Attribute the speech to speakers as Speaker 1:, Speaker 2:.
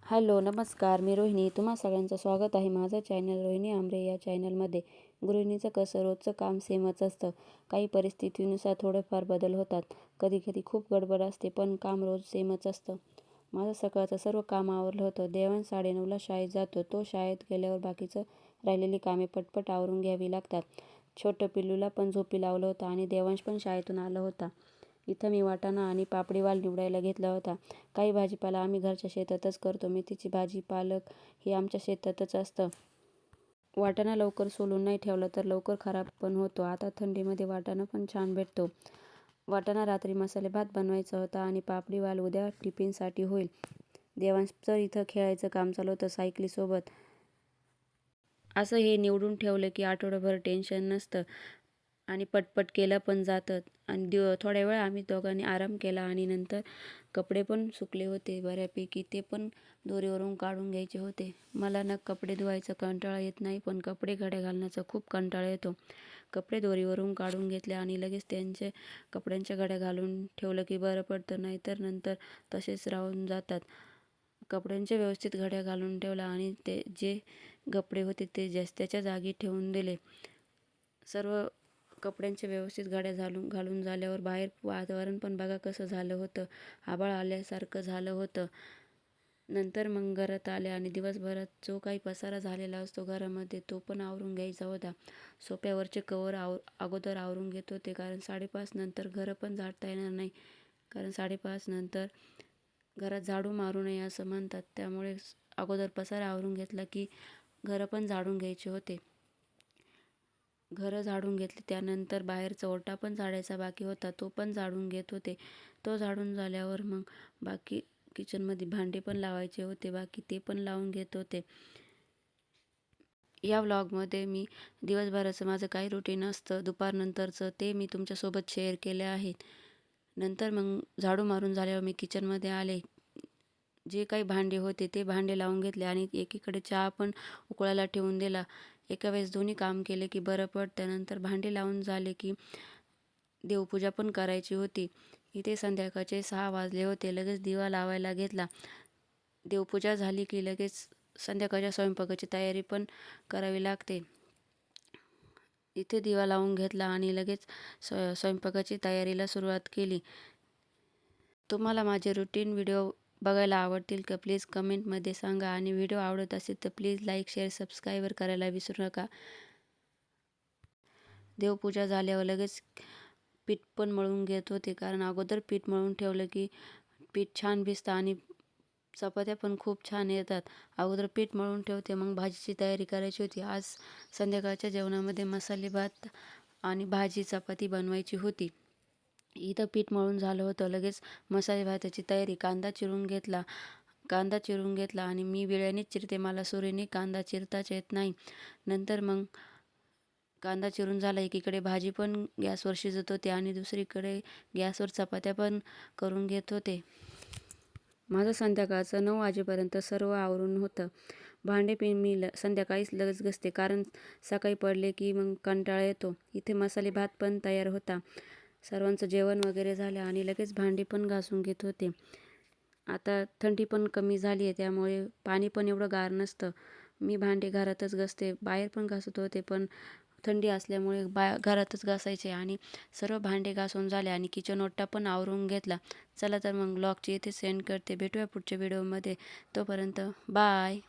Speaker 1: Hello, नमस्कार. मी रोहिणी. तुम्हा सगळ्यांचं स्वागत आहे माझं चॅनल रोहिणी आमरे या चॅनलमध्ये. गृहिणीचं कसं रोजचं काम सेमच असतं. काही परिस्थितीनुसार थोडेफार बदल होतात. कधी-कधी खूप गडबड असते, पण काम रोज सेमच असतं. माझं सकाळचं सर्व काम आवरलं होतं. देवांश 9:30ला शाळेत जातो. तो शाळेत गेल्यावर बाकीचं राहिलेली कामे पटपट आवरून घ्यावी लागतात. छोटं पिल्लूला पण झोपी लावलं होतं आणि देवांश पण शाळेतून आला होता. इथं मी वाटाणा आणि पापडी वाल निवडायला घेतला होता. काही भाजीपाला आम्ही घरच्या शेतातच करतो. मेथीची भाजी, पालक हे आमच्या शेतातच असतं. वाटाणा लवकर सोलून नाही ठेवला तर लवकर खराब पण होतो. आता थंडीमध्ये वाटाणा पण छान भेटतो. वाटाणा रात्री मसाले भात बनवायचा होता आणि पापडी वाल उद्या टिफिनसाठी होईल. देवांशचं इथं खेळायचं काम चालू होतं सायकलीसोबत. असं हे निवडून ठेवलं की आठवडाभर टेन्शन नसतं आणि पटपट केलं पण जातं. आणि थोड्या वेळ आम्ही दोघांनी आराम केला आणि नंतर कपडे पण सुकले होते बऱ्यापैकी. ते पण दोरीवरून काढून घ्यायचे होते. मला ना कपडे धुवायचा कंटाळा येत नाही, पण कपडे घड्या घालण्याचा खूप कंटाळा येतो. कपडे दोरीवरून काढून घेतले आणि लगेच कपड्यांच्या घड्या घालून ठेवलं की बरं पडतं, नाहीतर नंतर तसेच राहून जातात. कपड्यांच्या व्यवस्थित घड्या घालून ठेवला आणि ते जे कपडे होते ते त्याच्या जागी ठेवून दिले. सर्व कपड्यांच्या व्यवस्थित घड्या घालून झाल्यावर बाहेर वातावरण पण बघा कसं झालं होतं. आभाळ आल्यासारखं झालं होतं. नंतर मग घरात आले आणि दिवसभरात जो काही पसारा झालेला असतो घरामध्ये तो पण आवरून घ्यायचा होता. सोफ्यावरचे कवर अगोदर आवरून घेत होते, कारण 5:30 नंतर घरं पण झाडता येणार नाही. कारण 5:30 नंतर घरात झाडू मारू नये असं म्हणतात. त्यामुळे अगोदर पसारा आवरून घेतला की घरं पण झाडून घ्यायचे होते. घरं झाडून घेतली. त्यानंतर बाहेरचा ओटा पण झाडायचा बाकी होता, तो पण झाडून घेत होते. तो झाडून झाल्यावर मग बाकी किचनमध्ये भांडे पण लावायचे होते, बाकी ते पण लावून घेत होते. या व्लॉगमध्ये मी दिवसभराचं माझं काही रुटीन असतं दुपारनंतरचं ते मी तुमच्यासोबत शेअर केले आहेत. नंतर मग झाडू मारून झाल्यावर मी किचनमध्ये आले. जे काही भांडे होते ते भांडे लावून घेतले आणि एकीकडे चहा पण उकळायला ठेवून दिला. एका वेळेस दोन्ही काम केले की बरं पडतं. नंतर भांडे लावून झाले की देवपूजा पण करायची होती. इथे संध्याकाळचे 6 वाजले होते. लगेच दिवा लावायला घेतला. देवपूजा झाली की लगेच संध्याकाळच्या स्वयंपाकाची तयारी पण करावी लागते. इथे दिवा लावून घेतला आणि लगेच स्वयंपाकाची तयारीला सुरुवात केली. तुम्हाला माझे रुटीन व्हिडिओ बघायला आवडतील का प्लीज कमेंटमध्ये सांगा, आणि व्हिडिओ आवडत असेल तर प्लीज लाईक, शेअर, सबस्क्राईब करायला विसरू नका. देवपूजा झाल्यावर लगेच पीठ पण मळून घेत होते, कारण अगोदर पीठ मळून ठेवलं की पीठ छान भिजतं आणि चपात्या पण खूप छान येतात. अगोदर पीठ मळून ठेवते, मग भाजीची तयारी करायची होती. आज संध्याकाळच्या जेवणामध्ये मसाले भात आणि भाजी चपाती बनवायची होती. इथं पीठ मळून झालं होतं. लगेच मसाले भाताची तयारी. कांदा चिरून घेतला आणि मी वेळानेच चिरते, मला सुरीने कांदा चिरताच येत नाही. नंतर मग कांदा चिरून झाला, एकीकडे भाजी पण गॅसवर शिजत होते आणि दुसरीकडे गॅसवर चपात्या पण करून घेत होते. माझं संध्याकाळचं 9 वाजेपर्यंत सर्व आवरून होतं. भांडे पण मी संध्याकाळीच लगेच घासते, कारण सकाळी पडले की मग कंटाळा येतो. इथे मसाले भात पण तयार होता. सर्वांचं जेवण वगैरे झालं आणि लगेच भांडी पण घासून घेत होते. आता थंडी पण कमी झाली आहे, त्यामुळे पाणी पण एवढं गार नसतं. मी भांडी घरातच घासते. बाहेर पण घासत होते, पण थंडी असल्यामुळे घरातच घासायचे. आणि सर्व भांडे घासून झाले आणि किचन ओटा पण आवरून घेतला. चला तर मग व्लॉगची इथे सेंड करते. भेटूया पुढच्या व्हिडिओमध्ये. तोपर्यंत बाय.